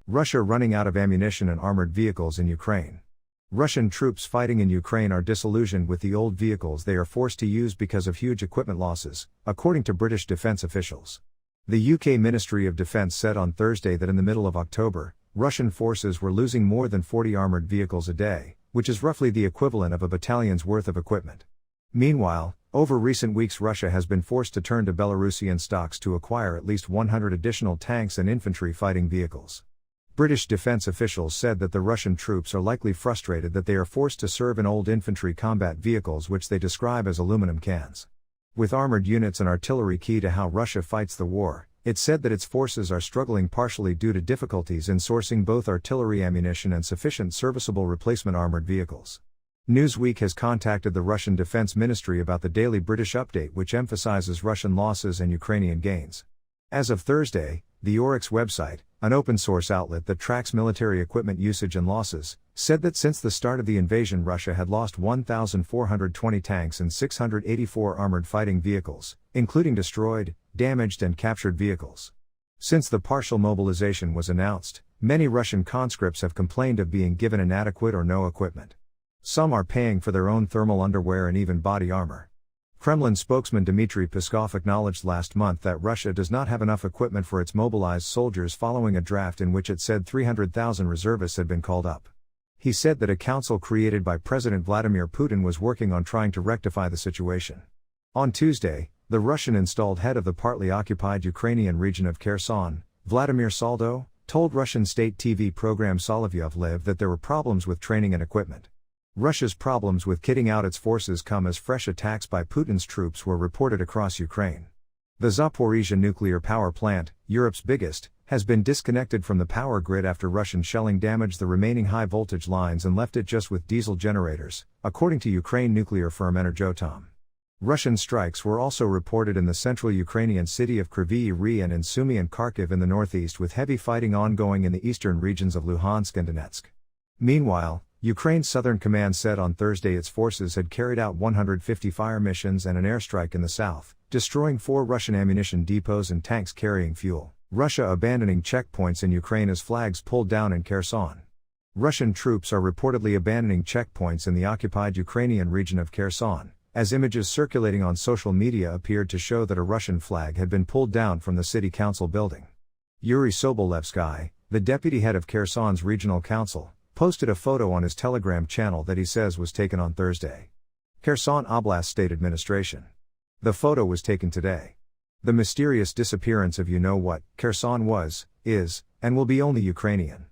Russia running out of ammunition and armored vehicles in Ukraine. Russian troops fighting in Ukraine are disillusioned with the old vehicles they are forced to use because of huge equipment losses, according to British defence officials. The UK Ministry of Defence said on Thursday that in the middle of October, Russian forces were losing more than 40 armoured vehicles a day, which is roughly the equivalent of a battalion's worth of equipment. Meanwhile, over recent weeks Russia has been forced to turn to Belarusian stocks to acquire at least 100 additional tanks and infantry fighting vehicles. British defence officials said that the Russian troops are likely frustrated that they are forced to serve in old infantry combat vehicles which they describe as aluminum cans. With armoured units and artillery key to how Russia fights the war, it said that its forces are struggling partially due to difficulties in sourcing both artillery ammunition and sufficient serviceable replacement armoured vehicles. Newsweek has contacted the Russian Defence Ministry about the daily British update which emphasises Russian losses and Ukrainian gains. As of Thursday, the Oryx website, an open-source outlet that tracks military equipment usage and losses, said that since the start of the invasion Russia had lost 1,420 tanks and 684 armored fighting vehicles, including destroyed, damaged and captured vehicles. Since the partial mobilization was announced, many Russian conscripts have complained of being given inadequate or no equipment. Some are paying for their own thermal underwear and even body armor. Kremlin spokesman Dmitry Peskov acknowledged last month that Russia does not have enough equipment for its mobilized soldiers following a draft in which it said 300,000 reservists had been called up. He said that a council created by President Vladimir Putin was working on trying to rectify the situation. On Tuesday, the Russian-installed head of the partly occupied Ukrainian region of Kherson, Vladimir Saldo, told Russian state TV program Solovyev Live that there were problems with training and equipment. Russia's problems with kitting out its forces come as fresh attacks by Putin's troops were reported across Ukraine. The Zaporizhzhia nuclear power plant, Europe's biggest, has been disconnected from the power grid after Russian shelling damaged the remaining high-voltage lines and left it just with diesel generators, according to Ukraine nuclear firm Energoatom. Russian strikes were also reported in the central Ukrainian city of Kryvyi Rih and in Sumy and Kharkiv in the northeast, with heavy fighting ongoing in the eastern regions of Luhansk and Donetsk. Meanwhile, Ukraine's Southern Command said on Thursday its forces had carried out 150 fire missions and an airstrike in the south, destroying 4 Russian ammunition depots and tanks carrying fuel. Russia abandoning checkpoints in Ukraine as flags pulled down in Kherson. Russian troops are reportedly abandoning checkpoints in the occupied Ukrainian region of Kherson, as images circulating on social media appeared to show that a Russian flag had been pulled down from the city council building. Yuri Sobolevsky, the deputy head of Kherson's regional council, posted a photo on his Telegram channel that he says was taken on Thursday. Kherson Oblast State Administration. The photo was taken today. The mysterious disappearance of you-know-what, Kherson was, is, and will be only Ukrainian.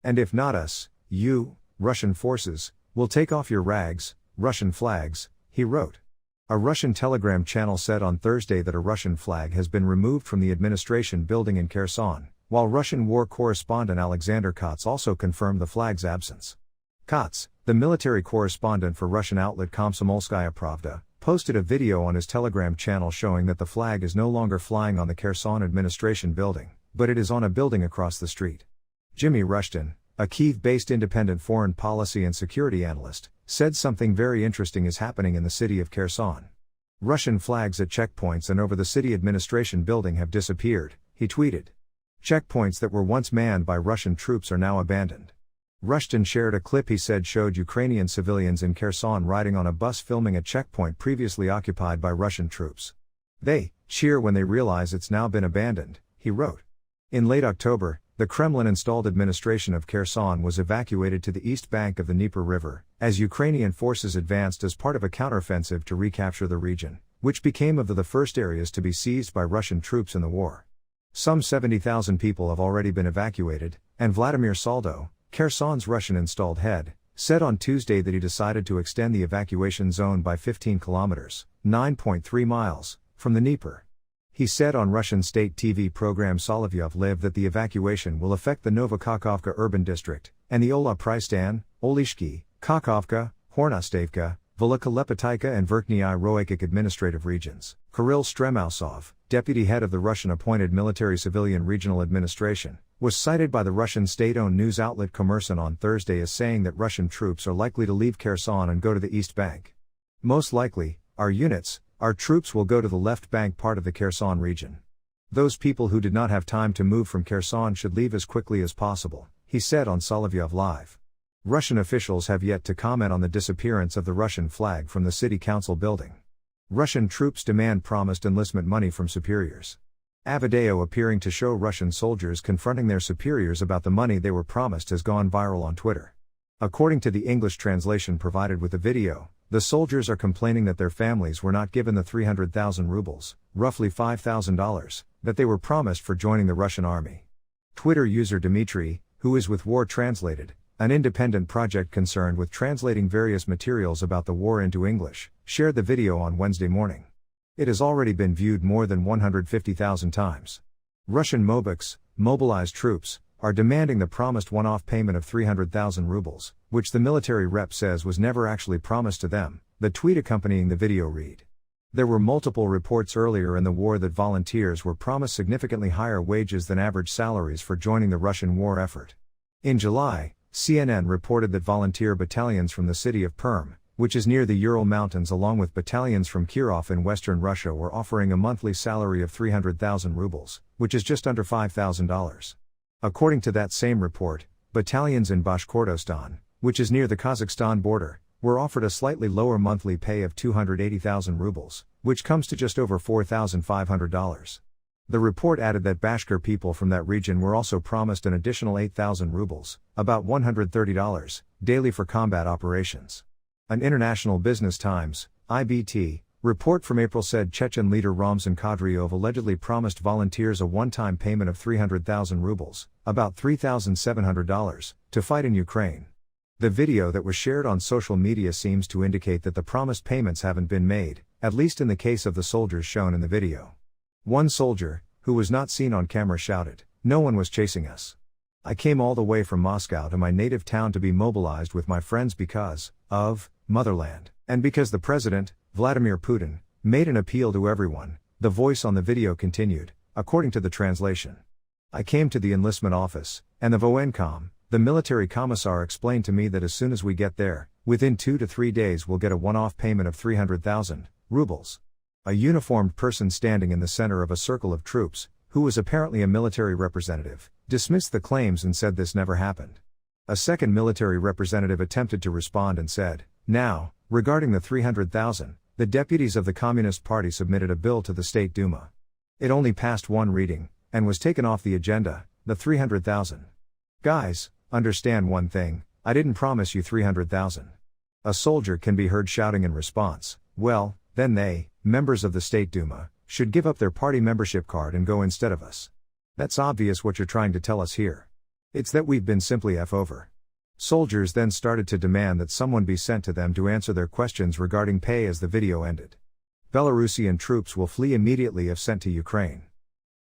And if not us, you, Russian forces, will take off your rags, Russian flags, he wrote. A Russian Telegram channel said on Thursday that a Russian flag has been removed from the administration building in Kherson, while Russian war correspondent Alexander Kotz also confirmed the flag's absence. Kotz, the military correspondent for Russian outlet Komsomolskaya Pravda, posted a video on his Telegram channel showing that the flag is no longer flying on the Kherson administration building, but it is on a building across the street. Jimmy Rushton, a Kyiv-based independent foreign policy and security analyst, said something very interesting is happening in the city of Kherson. Russian flags at checkpoints and over the city administration building have disappeared, he tweeted. Checkpoints that were once manned by Russian troops are now abandoned. Rushton shared a clip he said showed Ukrainian civilians in Kherson riding on a bus filming a checkpoint previously occupied by Russian troops. They cheer when they realize it's now been abandoned, he wrote. In late October, the Kremlin-installed administration of Kherson was evacuated to the east bank of the Dnieper River, as Ukrainian forces advanced as part of a counteroffensive to recapture the region, which became of the first areas to be seized by Russian troops in the war. Some 70,000 people have already been evacuated, and Vladimir Saldo, Kherson's Russian-installed head, said on Tuesday that he decided to extend the evacuation zone by 15 kilometers, 9.3 miles, from the Dnieper. He said on Russian state TV program Solovyev Live that the evacuation will affect the Novokakhovka urban district, and the Ola Pristan, Olishki, Kakhovka, Hornostavka, Velika Lepetayka and Verkhnyi Royakik administrative regions. Kirill Stremausov, deputy head of the Russian-appointed military-civilian regional administration, was cited by the Russian state-owned news outlet Kommersant on Thursday as saying that Russian troops are likely to leave Kherson and go to the East Bank. Most likely, our troops will go to the left bank part of the Kherson region. Those people who did not have time to move from Kherson should leave as quickly as possible, he said on Solovyov Live. Russian officials have yet to comment on the disappearance of the Russian flag from the city council building. Russian troops demand promised enlistment money from superiors. A video appearing to show Russian soldiers confronting their superiors about the money they were promised has gone viral on Twitter. According to the English translation provided with the video, the soldiers are complaining that their families were not given the 300,000 rubles, roughly $5,000, that they were promised for joining the Russian army. Twitter user Dmitry, who is with War Translated, an independent project concerned with translating various materials about the war into English, shared the video on Wednesday morning. It has already been viewed more than 150,000 times. Russian Mobiks, mobilized troops, are demanding the promised one-off payment of 300,000 rubles, which the military rep says was never actually promised to them, the tweet accompanying the video read. There were multiple reports earlier in the war that volunteers were promised significantly higher wages than average salaries for joining the Russian war effort. In July, CNN reported that volunteer battalions from the city of Perm, which is near the Ural Mountains, along with battalions from Kirov in western Russia, were offering a monthly salary of 300,000 rubles, which is just under $5,000. According to that same report, battalions in Bashkortostan, which is near the Kazakhstan border, were offered a slightly lower monthly pay of 280,000 rubles, which comes to just over $4,500. The report added that Bashkir people from that region were also promised an additional 8,000 rubles, about $130, daily for combat operations. An International Business Times, IBT, report from April said Chechen leader Ramzan Kadyrov allegedly promised volunteers a one-time payment of 300,000 rubles, about $3,700, to fight in Ukraine. The video that was shared on social media seems to indicate that the promised payments haven't been made, at least in the case of the soldiers shown in the video. One soldier, who was not seen on camera, shouted, "No one was chasing us. I came all the way from Moscow to my native town to be mobilized with my friends because of motherland, and because the president, Vladimir Putin, made an appeal to everyone," the voice on the video continued, according to the translation. "I came to the enlistment office, and the Voenkom, the military commissar, explained to me that as soon as we get there, within 2 to 3 days we'll get a one-off payment of 300,000 rubles. A uniformed person standing in the center of a circle of troops, who was apparently a military representative, dismissed the claims and said this never happened. A second military representative attempted to respond and said, "Now, regarding the 300,000, the deputies of the Communist Party submitted a bill to the State Duma. It only passed one reading, and was taken off the agenda, the 300,000. Guys, understand one thing, I didn't promise you 300,000. A soldier can be heard shouting in response, "Well, then they, members of the State Duma, should give up their party membership card and go instead of us. That's obvious what you're trying to tell us here. It's that we've been simply F over." Soldiers then started to demand that someone be sent to them to answer their questions regarding pay as the video ended. Belarusian troops will flee immediately if sent to Ukraine.